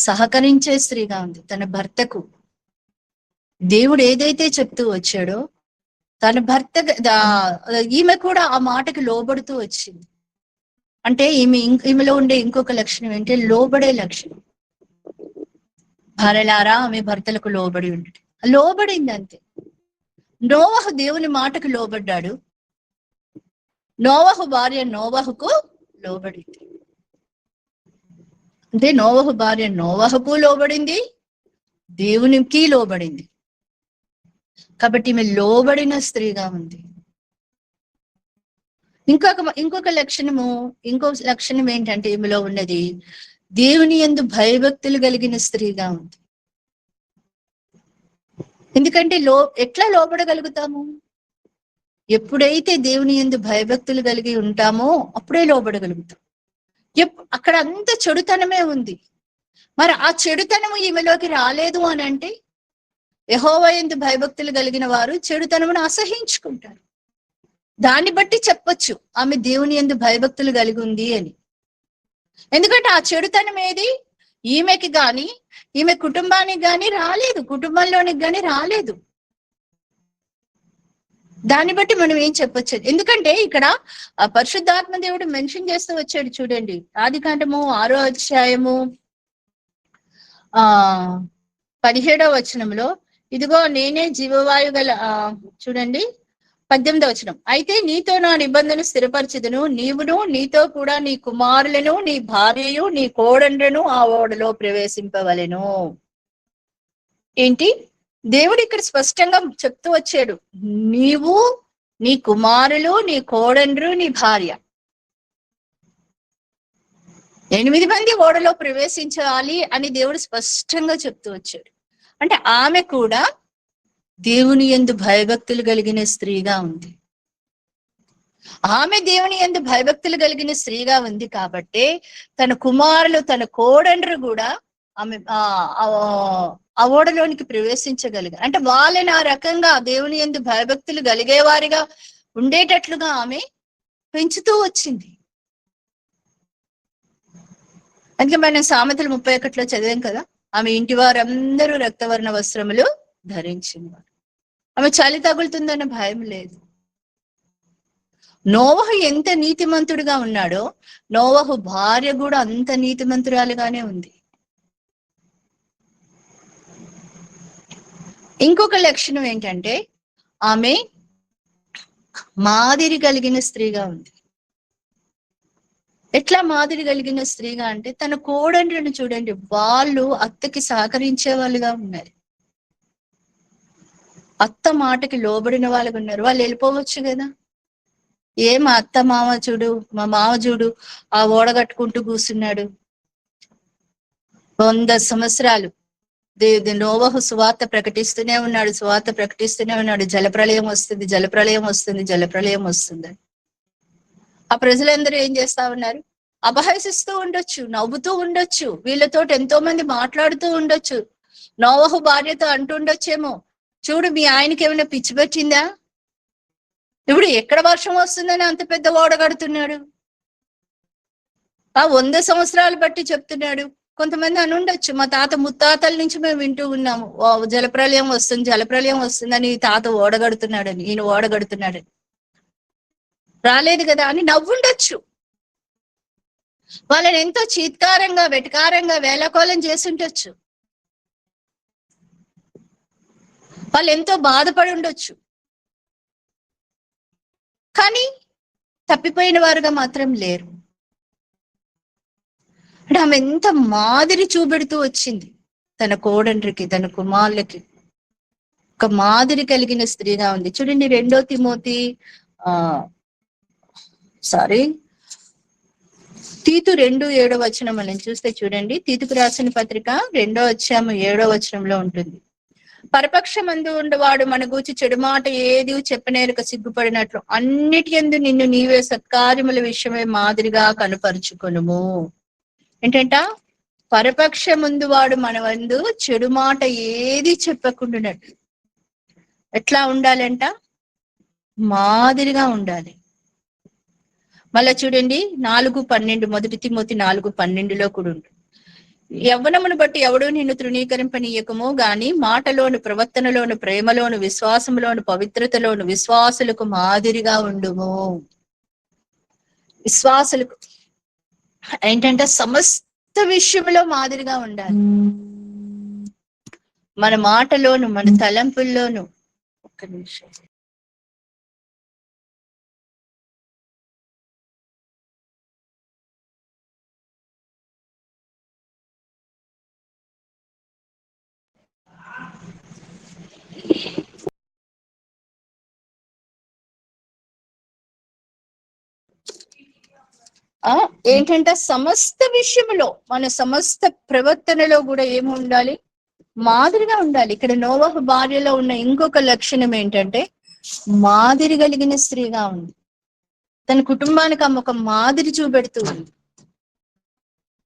సహకరించే స్త్రీగా ఉంది. తన భర్తకు దేవుడు ఏదైతే చెప్తూ వచ్చాడో తన భర్త ఈమె కూడా ఆ మాటకి లోబడుతూ వచ్చింది. అంటే ఈమెలో ఉండే ఇంకొక లక్షణం ఏంటంటే లోబడే లక్షణం. భార్యలారా ఆమె భర్తలకు లోబడి ఉండేది, లోబడింది అంతే. నోవహు దేవుని మాటకు లోబడ్డాడు, నోవహు భార్య నోవహుకు లోబడింది. అంటే నోవహు భార్య నోవహుకు లోబడింది, దేవునికి లోబడింది. కాబట్టి ఈమె లోబడిన స్త్రీగా ఉంది. ఇంకొక లక్షణం ఏంటంటే ఈమెలో ఉన్నది దేవుని యందు భయభక్తులు కలిగిన స్త్రీగా ఉంది. ఎందుకంటే ఎట్లా లోబడగలుగుతాము? ఎప్పుడైతే దేవుని యందు భయభక్తులు కలిగి ఉంటామో అప్పుడే లోబడగలుగుతాం. అక్కడ అంత చెడుతనమే ఉంది. మరి ఆ చెడుతనము ఈమెలోకి రాలేదు అని అంటే యెహోవా యందు భయభక్తులు కలిగిన వారు చెడుతనమును అసహించుకుంటారు. దాన్ని బట్టి చెప్పొచ్చు ఆమె దేవుని యందు భయభక్తులు కలిగి ఉంది అని. ఎందుకంటే ఆ చెడుతనం ఏది ఈమెకి గాని ఈమె కుటుంబానికి గాని రాలేదు, కుటుంబంలోనికి గాని రాలేదు. దాన్ని బట్టి మనం ఏం చెప్పొచ్చు? ఎందుకంటే ఇక్కడ పరిశుద్ధాత్మ దేవుడు మెన్షన్ చేస్తూ వచ్చాడు చూడండి. ఆదికాండము 6వ అధ్యాయము 17వ వచనంలో, ఇదిగో నేనే జీవవాయు గల చూడండి 18వ వచనం, అయితే నీతో నా నిబంధన స్థిరపరచుదును, నీవును నీతో కూడా నీ కుమారులను నీ భార్యయు నీ కోడండ్రను ఆ ఓడలో ప్రవేశింపవలెను. ఏంటి దేవుడు ఇక్కడ స్పష్టంగా చెప్తూ వచ్చాడు, నీవు నీ కుమారులు నీ కోడండ్రు నీ భార్య 8 మంది ఓడలో ప్రవేశించాలి అని దేవుడు స్పష్టంగా చెప్తూ వచ్చాడు. అంటే ఆమె కూడా దేవుని యందు భయభక్తులు కలిగిన స్త్రీగా ఉంది. ఆమె దేవుని యందు భయభక్తులు కలిగిన స్త్రీగా ఉంది కాబట్టి తన కుమారులు తన కోడండ్రు కూడా ఆమె ఆ ఓడలోనికి ప్రవేశించగలిగారు. అంటే వాళ్ళని ఆ రకంగా దేవుని యందు భయభక్తులు కలిగేవారిగా ఉండేటట్లుగా ఆమె పెంచుతూ వచ్చింది. అందుకే మనం సామెతలు 31లో చదివాం కదా, ఆమె ఇంటి వారందరూ రక్తవర్ణ వస్త్రములు ధరించినవారు. ఆమె చలి తగులుతుందన్న భయం లేదు. నోవహు ఎంత నీతిమంతుడిగా ఉన్నాడో నోవహు భార్య కూడా అంత నీతిమంతురాలుగానే ఉంది. ఇంకొక లక్షణం ఏంటంటే ఆమె మాదిరి కలిగిన స్త్రీగా ఉంది. ఎట్లా మాదిరి కలిగిన స్త్రీగా అంటే తన కోడండ్రుని చూడండి, వాళ్ళు అత్తకి సహకరించే వాళ్ళుగా ఉన్నారు. అత్త మాటకి లోబడిన వాళ్ళుగా ఉన్నారు. వాళ్ళు వెళ్ళిపోవచ్చు కదా, మా అత్త మామ చూడు, మా మామ చూడు ఆ ఓడగట్టుకుంటూ కూర్చున్నాడు 100 సంవత్సరాలు. నోవహు సువార్త ప్రకటిస్తూనే ఉన్నాడు, జలప్రళయం వస్తుంది, జలప్రళయం వస్తుంది, జలప్రళయం వస్తుంది. ఆ ప్రజలందరూ ఏం చేస్తా ఉన్నారు? అపహసిస్తూ ఉండొచ్చు, నవ్వుతూ ఉండొచ్చు, వీళ్ళతో ఎంతో మంది మాట్లాడుతూ ఉండొచ్చు. నోవహు భార్యతో అంటుండొచ్చేమో, చూడు మీ ఆయనకి ఏమైనా పిచ్చి పెట్టిందా, ఇప్పుడు ఎక్కడ వర్షం వస్తుందని అంత పెద్ద ఓడ కడుతున్నాడు. ఆ 100 సంవత్సరాలు బట్టి చెప్తున్నాడు. కొంతమంది అని ఉండొచ్చు, మా తాత ముత్తాతల నుంచి మేము వింటూ ఉన్నాము, జలప్రలయం వస్తుంది, జలప్రలయం వస్తుందని తాత ఓడగడుతున్నాడని, ఈయన ఓడగడుతున్నాడని. రాలేదు కదా అని నవ్వుండొచ్చు. వాళ్ళని ఎంతో చీత్కారంగా వెటకారంగా వేళకోళం చేసుండొచ్చు. వాళ్ళు ఎంతో బాధపడి ఉండొచ్చు. కానీ తప్పిపోయిన వారుగా మాత్రం లేరు. అంటే ఆమె ఎంత మాదిరి చూపెడుతూ వచ్చింది తన కోడండ్రికి, తన కుమారులకి. ఒక మాదిరి కలిగిన స్త్రీగా ఉంది. చూడండి 2 తిమోతి తీతు 2:7 మనం చూస్తే చూడండి, తీతుకు రాసిన పత్రిక 2:7 ఉంటుంది. పరపక్షమందు ఉండవాడు మన గూర్చి చెడు మాట ఏది చెప్పనేరక సిగ్గుపడినట్లు అన్నిటి యందు నిన్ను నీవే సత్కార్యముల విషయమే మాదిరిగా కనుపరుచుకొనుము. ఏంటంట? పరపక్ష ముందు వాడు మన వందు చెడు మాట ఏది చెప్పకుండానట్లు ఎట్లా ఉండాలంట? మాదిరిగా ఉండాలి. మళ్ళా చూడండి 4:12, 1 తిమోతి 4:12 కూడా ఉంటుంది. యవ్వనమును బట్టి ఎవడూ నిన్ను తృణీకరింపనీయకము గాని మాటలోను, ప్రవర్తనలోను, ప్రేమలోను, విశ్వాసములోను, పవిత్రతలోను విశ్వాసులకు మాదిరిగా ఉండుము. విశ్వాసులకు ఏంటంటే సమస్త విషయంలో మాదిరిగా ఉండాలి. మన మాటలోను, మన తలంపుల్లోను. ఒక్క నిమిషం. ఏంటంటే సమస్త విషయంలో, మన సమస్త ప్రవర్తనలో కూడా ఏమి ఉండాలి? మాదిరిగా ఉండాలి. ఇక్కడ నోవహు భార్యలో ఉన్న ఇంకొక లక్షణం ఏంటంటే మాదిరి కలిగిన స్త్రీగా ఉంది. తన కుటుంబానికి ఆమె ఒక మాదిరి చూపెడుతూ ఉంది.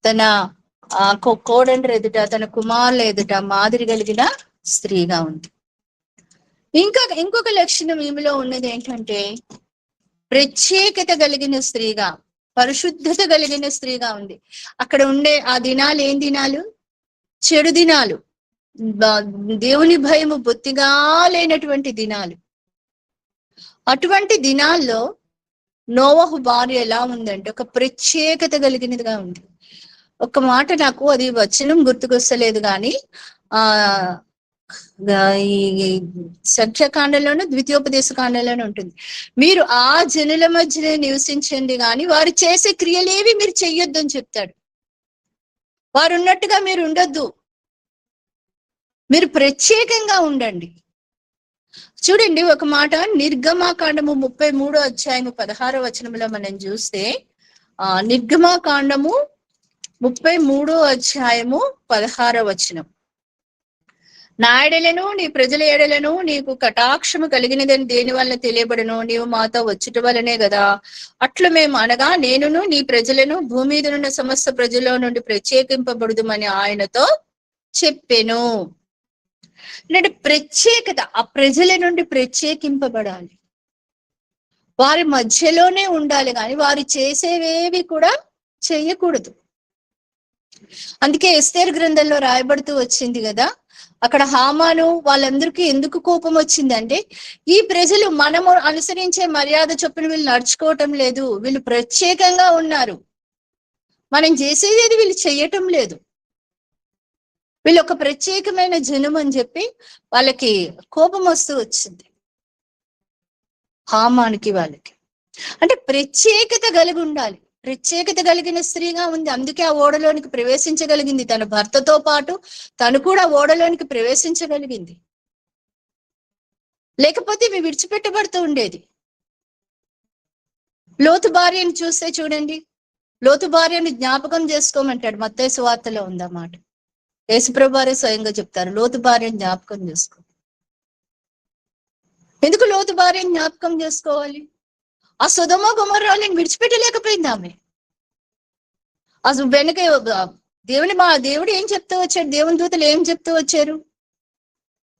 తన కోడండ్రి ఎదుట, తన కుమారుల ఎదుట మాదిరి కలిగిన స్త్రీగా ఉంది. ఇంకొక లక్షణం ఈమెలో ఉన్నది ఏంటంటే ప్రత్యేకత కలిగిన స్త్రీగా, పరిశుద్ధత కలిగిన స్త్రీగా ఉంది. అక్కడ ఉండే ఆ దినాలు ఏం దినాలు? చెడు దినాలు, దేవుని భయము బొత్తిగా లేనటువంటి దినాలు. అటువంటి దినాల్లో నోవహు భార్య ఎలా ఉందంటే ఒక ప్రత్యేకత కలిగినదిగా ఉంది. ఒక మాట నాకు అది వచనం గుర్తుకొస్తలేదు కానీ ఈ సంఖ్యాకాండంలోనూ ద్వితీయోపదేశ కాండంలోనే ఉంటుంది. మీరు ఆ జనుల మధ్యనే నివసించండి కానీ వారు చేసే క్రియలేవి మీరు చెయ్యొద్దు అని చెప్తాడు. వారు ఉన్నట్టుగా మీరు ఉండొద్దు, మీరు ప్రత్యేకంగా ఉండండి. చూడండి ఒక మాట, నిర్గమాకాండము 33:16 మనం చూస్తే నిర్గమాకాండము 33:16 నా ఎడలను నీ ప్రజల ఎడలను నీకు కటాక్షము కలిగినదని దేని వల్ల తెలియబడను, నీవు మాతో వచ్చుట వలనే కదా. అట్లు మేము అనగా నేనును నీ ప్రజలను భూమి మీద ఉన్న సమస్త ప్రజల్లో నుండి ప్రత్యేకింపబడుదుమని ఆయనతో చెప్పెను. అంటే ప్రత్యేకత, ఆ ప్రజల నుండి ప్రత్యేకింపబడాలి, వారి మధ్యలోనే ఉండాలి కానీ వారు చేసేవేవి కూడా చెయ్యకూడదు. అందుకే ఎస్తేరు గ్రంథంలో రాయబడుతూ వచ్చింది కదా, అక్కడ హామాను వాళ్ళందరికీ ఎందుకు కోపం వచ్చిందంటే ఈ ప్రజలు మనము అనుసరించే మర్యాద చొప్పున వీళ్ళు నడుచుకోవటం లేదు, వీళ్ళు ప్రత్యేకంగా ఉన్నారు, మనం చేసేది వీళ్ళు చెయ్యటం లేదు, వీళ్ళు ఒక ప్రత్యేకమైన జనం అని చెప్పి వాళ్ళకి కోపం వస్తూ వచ్చింది హామానికి వాళ్ళకి. అంటే ప్రత్యేకత కలిగి ఉండాలి. ప్రత్యేకత కలిగిన స్త్రీగా ఉంది. అందుకే ఆ ఓడలోనికి ప్రవేశించగలిగింది. తన భర్తతో పాటు తను కూడా ఓడలోనికి ప్రవేశించగలిగింది. లేకపోతే ఇవి విడిచిపెట్టబడుతూ ఉండేది. లోతు భార్యను చూస్తే చూడండి, లోతు భార్యను జ్ఞాపకం చేసుకోమంటాడు. మత్తయి సువార్తలో ఉందన్నమాట. యేసుప్రభు వారే స్వయంగా చెప్తారు, లోతు భార్యను జ్ఞాపకం చేసుకో. ఎందుకు లోతు భార్యను జ్ఞాపకం చేసుకోవాలి? ఆ సొదొమ గొమొర్రాలను విడిచిపెట్టలేకపోయింది ఆమె. అసలు వెనక దేవుడు ఏం చెప్తూ వచ్చాడు, దేవుని దూతలు ఏం చెప్తూ వచ్చారు?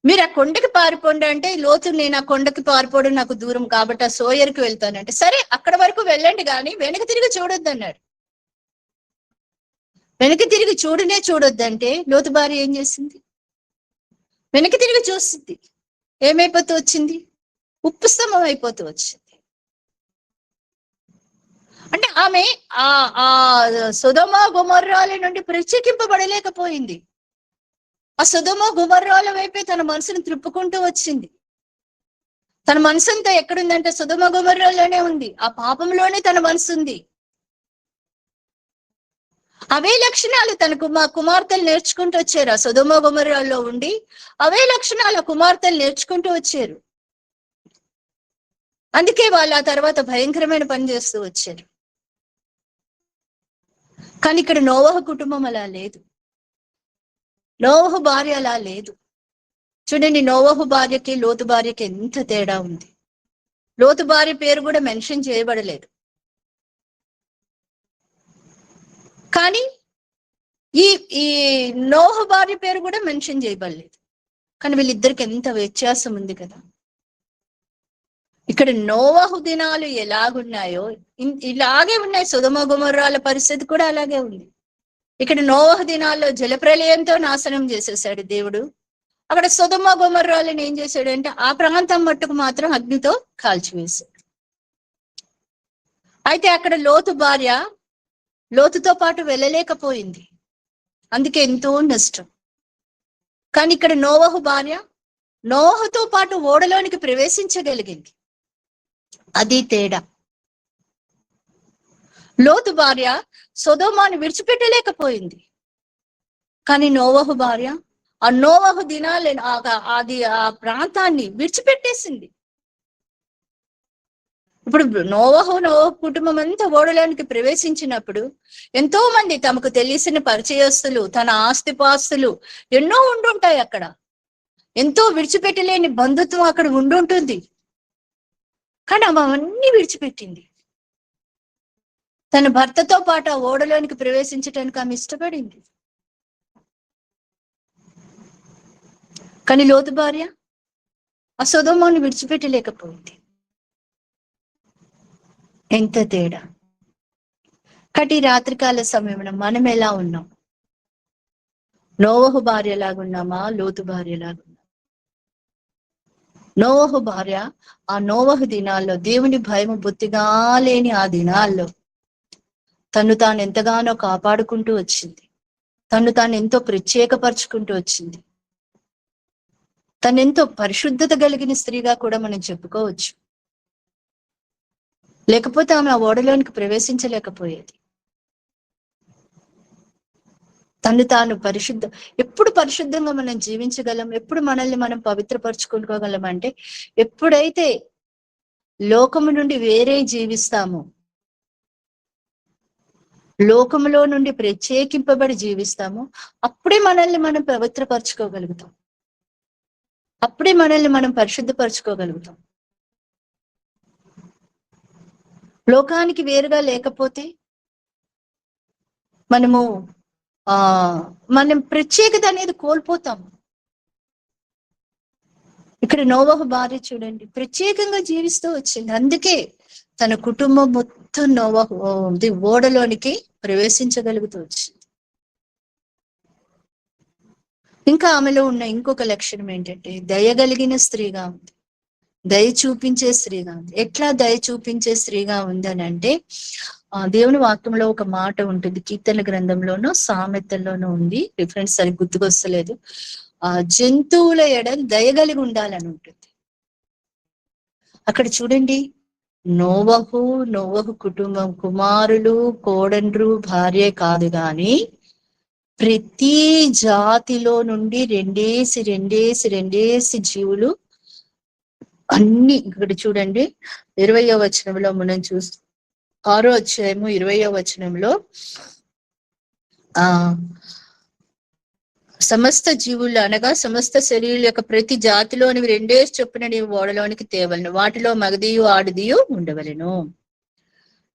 మీరు ఆ కొండకి పారిపోండి అంటే లోతు, నేను ఆ కొండకి పారిపోవడం నాకు దూరం కాబట్టి ఆ సోయర్కి వెళ్తానంటే, సరే అక్కడ వరకు వెళ్ళండి కానీ వెనక తిరిగి చూడొద్దు అన్నాడు. వెనక్కి తిరిగి చూడనే చూడొద్దంటే లోతు భార్య ఏం చేసింది? వెనక్కి తిరిగి చూస్తుంది. ఏమైపోతూ వచ్చింది? ఉప్పు స్తంభం అయిపోతూ వచ్చింది. అంటే ఆమె ఆ ఆ సొదొమ గొమొర్రాల నుండి ప్రత్యేకింపబడలేకపోయింది. ఆ సొదొమ గొమొర్రాల వైపే తన మనసును త్రిప్పుకుంటూ వచ్చింది. తన మనసు అంతా ఎక్కడుందంటే సొదొమ గొమొర్రాలోనే ఉంది. ఆ పాపంలోనే తన మనసు ఉంది. అవే లక్షణాలు తనకు మా కుమార్తెలు నేర్చుకుంటూ వచ్చారు. ఆ సొదొమ గొమొర్రాలో ఉండి అవే లక్షణాలు కుమార్తెలు నేర్చుకుంటూ వచ్చారు. అందుకే వాళ్ళు ఆ తర్వాత భయంకరమైన పని చేస్తూ వచ్చారు. కానీ ఇక్కడ నోవహు కుటుంబం అలా లేదు. నోవహు భార్య అలా లేదు. చూడండి, నోవహు భార్యకి లోతు భార్యకి ఎంత తేడా ఉంది. లోతు భార్య పేరు కూడా మెన్షన్ చేయబడలేదు. కానీ ఈ ఈ నోవహు భార్య పేరు కూడా మెన్షన్ చేయబడలేదు. కానీ వీళ్ళిద్దరికి ఎంత వ్యత్యాసం ఉంది కదా. ఇక్కడ నోవహు దినాలు ఎలాగున్నాయో ఇలాగే ఉన్నాయి. సొదొమ గొమొర్రాల పరిస్థితి కూడా అలాగే ఉంది. ఇక్కడ నోవహు దినాల్లో జలప్రలయంతో నాశనం చేసేసాడు దేవుడు. అక్కడ సొదొమ గొమొర్రాలను ఏం చేశాడు అంటే ఆ ప్రాంతం మట్టుకు మాత్రం అగ్నితో కాల్చివేశాడు. అయితే అక్కడ లోతు భార్య లోతుతో పాటు వెళ్ళలేకపోయింది. అందుకే ఎంతో నష్టం. కానీ ఇక్కడ నోవహు భార్య నోవహుతో పాటు ఓడలోనికి ప్రవేశించగలిగింది. అది తేడా. లోతు భార్య సొదొమను విడిచిపెట్టలేకపోయింది. కానీ నోవహు భార్య ఆ నోవహు దినాలు అది ఆ ప్రాంతాన్ని విడిచిపెట్టేసింది. ఇప్పుడు నోవహు కుటుంబం అంతా ఓడలోనికి ప్రవేశించినప్పుడు ఎంతో మంది తమకు తెలిసిన పరిచయస్తులు, తన ఆస్తిపాస్తులు ఎన్నో ఉండుంటాయి. అక్కడ ఎంతో విడిచిపెట్టలేని బంధుత్వం అక్కడ ఉండుంటుంది. కానీ అవన్నీ విడిచిపెట్టింది. తన భర్తతో పాటు ఆ ఓడలోనికి ప్రవేశించడానికి ఆమె ఇష్టపడింది. కానీ లోతు భార్య ఆ సొదొమను విడిచిపెట్టలేకపోయింది. ఎంత తేడా. కటి రాత్రికాల సమయంలో మనం ఎలా ఉన్నాం? నోవహు భార్య లాగున్నామా? లోతు భార్య లాగున్నామా? నోవహు భార్య ఆ నోవహు దినాల్లో దేవుని భయము బొత్తిగా లేని ఆ దినాల్లో తను తాను ఎంతగానో కాపాడుకుంటూ వచ్చింది. తను తాను ఎంతో ప్రత్యేకపరుచుకుంటూ వచ్చింది. తనెంతో పరిశుద్ధత కలిగిన స్త్రీగా కూడా మనం చెప్పుకోవచ్చు. లేకపోతే ఆమె ఆ ఓడలోనికి ప్రవేశించలేకపోయేది. తను తాను ఎప్పుడు పరిశుద్ధంగా మనం జీవించగలం, ఎప్పుడు మనల్ని మనం పవిత్రపరచుకోగలం అంటే ఎప్పుడైతే లోకము నుండి వేరే జీవిస్తామో, లోకములో నుండి ప్రత్యేకింపబడి జీవిస్తామో అప్పుడే మనల్ని మనం పవిత్రపరచుకోగలుగుతాం. అప్పుడే మనల్ని మనం పరిశుద్ధపరచుకోగలుగుతాం. లోకానికి వేరుగా లేకపోతే మనం ప్రత్యేకత అనేది కోల్పోతాం. ఇక్కడ నోవహు భార్య చూడండి ప్రత్యేకంగా జీవిస్తూ వచ్చింది. అందుకే తన కుటుంబం మొత్తం నోవహు ఓడలోనికి ప్రవేశించగలుగుతూ వచ్చింది. ఇంకా ఆమెలో ఉన్న ఇంకొక లక్షణం ఏంటంటే దయగలిగిన స్త్రీగా ఉంది. దయ చూపించే స్త్రీగా ఉంది. ఎట్లా దయ చూపించే స్త్రీగా ఉంది అని అంటే దేవుని వాక్యంలో ఒక మాట ఉంటుంది. కీర్తన గ్రంథంలోనూ సామెతల్లోనూ ఉంది. రిఫరెన్స్ సరిగ్గా గుర్తుకొస్తలేదు. జంతువుల ఎడల దయగలిగి ఉండాలని ఉంటుంది. అక్కడ చూడండి, నోవహు కుటుంబం కుమారులు, కోడండ్రు, భార్య కాదు గాని ప్రతి జాతిలో నుండి రెండేసి జీవులు అన్ని. ఇక్కడ చూడండి 20వ వచనంలో మనం 6వ అధ్యాయము 20వ వచనంలో సమస్త జీవులు అనగా సమస్త శరీరుల యొక్క ప్రతి జాతిలోని రెండేసి చొప్పున నీవు ఓడలోనికి తేవలను, వాటిలో మగదియు ఆడదియు ఉండవలను.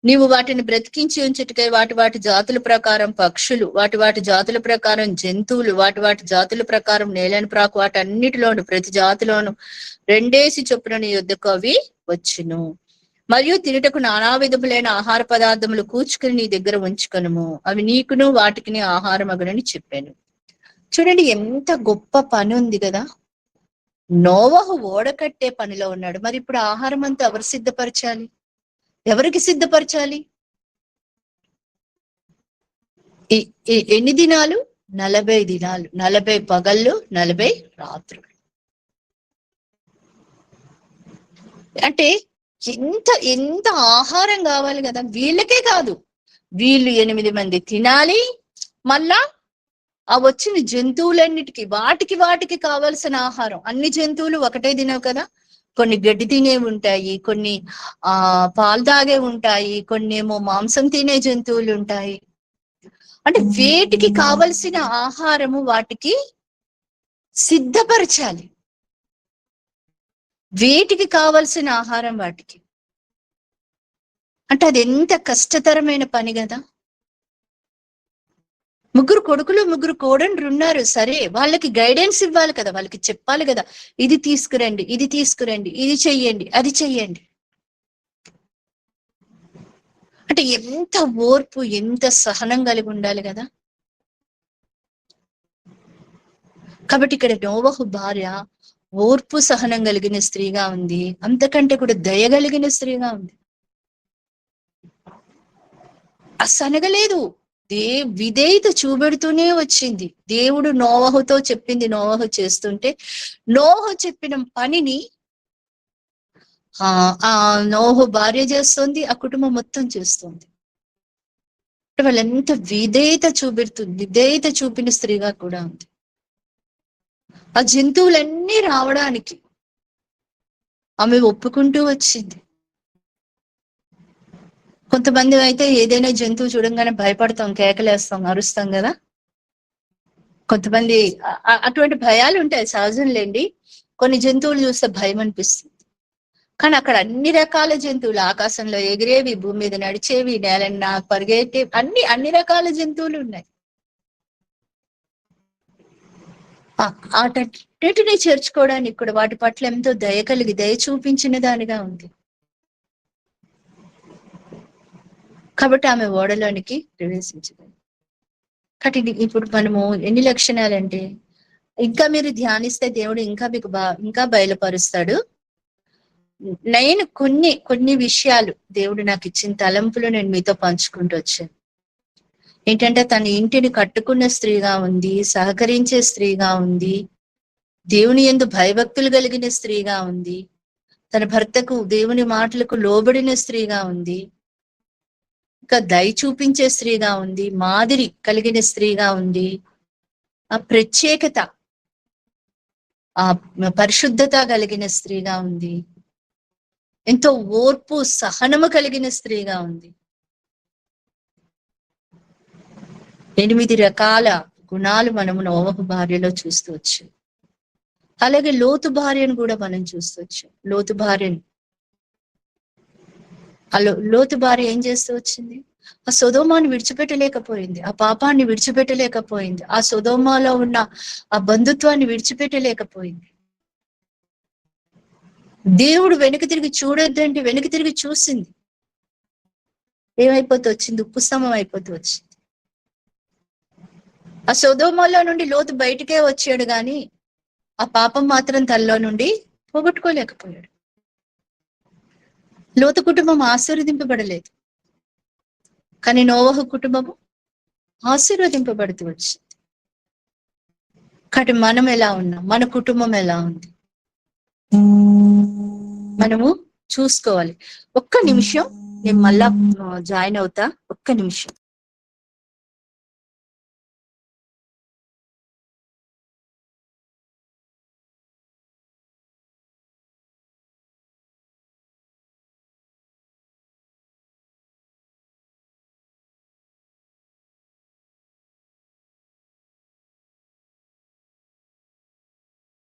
నీవు వాటిని బ్రతికించి ఉంచుటకై వాటి జాతుల ప్రకారం పక్షులు, వాటి జాతుల ప్రకారం జంతువులు, వాటి జాతుల ప్రకారం నేలని ప్రాకు, వాటన్నిటిలోను ప్రతి జాతిలోను రెండేసి చొప్పున నీ యొద్దకు అవి వచ్చును. మరియు తినుటకు నానా విధములైన ఆహార పదార్థములు కూర్చుకుని నీ దగ్గర ఉంచుకొనుము, అవి నీకును వాటికి ఆహారమగునని చెప్పాను. చూడండి, ఎంత గొప్ప పని ఉంది కదా. నోవహు ఓడ కట్టే పనిలో ఉన్నాడు. మరి ఇప్పుడు ఆహారం అంతా ఎవరు సిద్ధపరచాలి? ఎవరికి సిద్ధపరచాలి? ఎన్ని దినాలు? 40 దినాలు, 40 పగళ్ళు, 40 రాత్రులు. అంటే ఎంత ఆహారం కావాలి కదా. వీళ్ళకే కాదు, వీళ్ళు 8 మంది తినాలి. మళ్ళా ఆ వచ్చిన జంతువులన్నిటికీ వాటికి కావలసిన ఆహారం. అన్ని జంతువులు ఒకటే తినవు కదా. కొన్ని గడ్డి తినే ఉంటాయి, కొన్ని పాలు తాగే ఉంటాయి, కొన్ని ఏమో మాంసం తినే జంతువులు ఉంటాయి. అంటే వేటికి కావలసిన ఆహారము వాటికి సిద్ధపరచాలి. వేటికి కావలసిన ఆహారం వాటికి. అంటే అది ఎంత కష్టతరమైన పని కదా. 3 కొడుకులు 3 కోడళ్ళు ఉన్నారు. సరే, వాళ్ళకి గైడెన్స్ ఇవ్వాలి కదా, వాళ్ళకి చెప్పాలి కదా, ఇది తీసుకురండి, ఇది తీసుకురండి, ఇది చెయ్యండి, అది చెయ్యండి. అంటే ఎంత ఓర్పు, ఎంత సహనం కలిగి ఉండాలి కదా. కాబట్టి ఇక్కడ నోవహు భార్య ఓర్పు సహనం కలిగిన స్త్రీగా ఉంది, అంతకంటే కూడా దయగలిగిన స్త్రీగా ఉంది. అసనగలేదు, విధేయత చూపెడుతూనే వచ్చింది. దేవుడు నోవహుతో చెప్పింది నోవహు చేస్తుంటే, నోవహు చెప్పిన పనిని ఆ నోవహు భార్య చేస్తుంది, ఆ కుటుంబం మొత్తం చేస్తుంది. వాళ్ళు ఎంత విధేయత చూపిన స్త్రీగా కూడా ఉంది. ఆ జంతువులన్నీ రావడానికి ఆమె ఒప్పుకుంటూ వచ్చింది. కొంతమంది అయితే ఏదైనా జంతువు చూడంగానే భయపడతాం, కేకలేస్తాం, అరుస్తాం కదా. కొంతమంది అటువంటి భయాలు ఉంటాయి, సహజంలేండి. కొన్ని జంతువులు చూస్తే భయం అనిపిస్తుంది. కానీ అక్కడ అన్ని రకాల జంతువులు, ఆకాశంలో ఎగిరేవి, భూమి మీద నడిచేవి, నేలన్న పరిగెట్టే అన్ని రకాల జంతువులు ఉన్నాయి. వాటన్నిటిని చేర్చుకోవడానికి కూడా వాటి పట్ల ఎంతో దయ చూపించిన దానిగా ఉంది. కాబట్టి ఆమె ఓడలోనికి ప్రవేశించింది. కాబట్టి ఇప్పుడు మనము ఎన్ని లక్షణాలంటే, ఇంకా మీరు ధ్యానిస్తే దేవుడు ఇంకా మీకు ఇంకా బయలుపరుస్తాడు. నేను కొన్ని విషయాలు దేవుడు నాకు ఇచ్చిన తలంపులు నేను మీతో పంచుకుంటూ వచ్చాను. ఏంటంటే, తన ఇంటిని కట్టుకున్న స్త్రీగా ఉంది, సహకరించే స్త్రీగా ఉంది, దేవుని యందు భయభక్తులు కలిగిన స్త్రీగా ఉంది, తన భర్తకు దేవుని మాటలకు లోబడిన స్త్రీగా ఉంది, ఇంకా దయ చూపించే స్త్రీగా ఉంది, మాదిరి కలిగిన స్త్రీగా ఉంది, ఆ ప్రత్యేకత, ఆ పరిశుద్ధత కలిగిన స్త్రీగా ఉంది, ఎంతో ఓర్పు సహనము కలిగిన స్త్రీగా ఉంది. 8 రకాల గుణాలు మనము నోవహు భార్యలో చూస్తూ వచ్చాం. అలాగే లోతు భార్యను కూడా మనం చూస్తూ వచ్చాం. లోతు భార్య ఏం చేస్తూ వచ్చింది? ఆ సొదొమను విడిచిపెట్టలేకపోయింది, ఆ పాపాన్ని విడిచిపెట్టలేకపోయింది, ఆ సొదొమలో ఉన్న ఆ బంధుత్వాన్ని విడిచిపెట్టలేకపోయింది. దేవుడు వెనక్కి తిరిగి చూడొద్దంటే వెనక్కి తిరిగి చూసింది. ఏమైపోతూ వచ్చింది? ఉప్పు స్తంభం అయిపోతూ వచ్చింది. ఆ సొదొమలో నుండి లోతు బయటికే వచ్చాడు, గాని ఆ పాపం మాత్రం తనలో నుండి పోగొట్టుకోలేకపోయాడు. లోతు కుటుంబం ఆశీర్వదింపబడలేదు, కానీ నోవహు కుటుంబము ఆశీర్వదింపబడుతూ వచ్చింది. కాబట్టి మనం ఎలా ఉన్నాం, మన కుటుంబం ఎలా ఉంది, మనము చూసుకోవాలి. ఒక్క నిమిషం, నేను మళ్ళా జాయిన్ అవుతా. ఒక్క నిమిషం.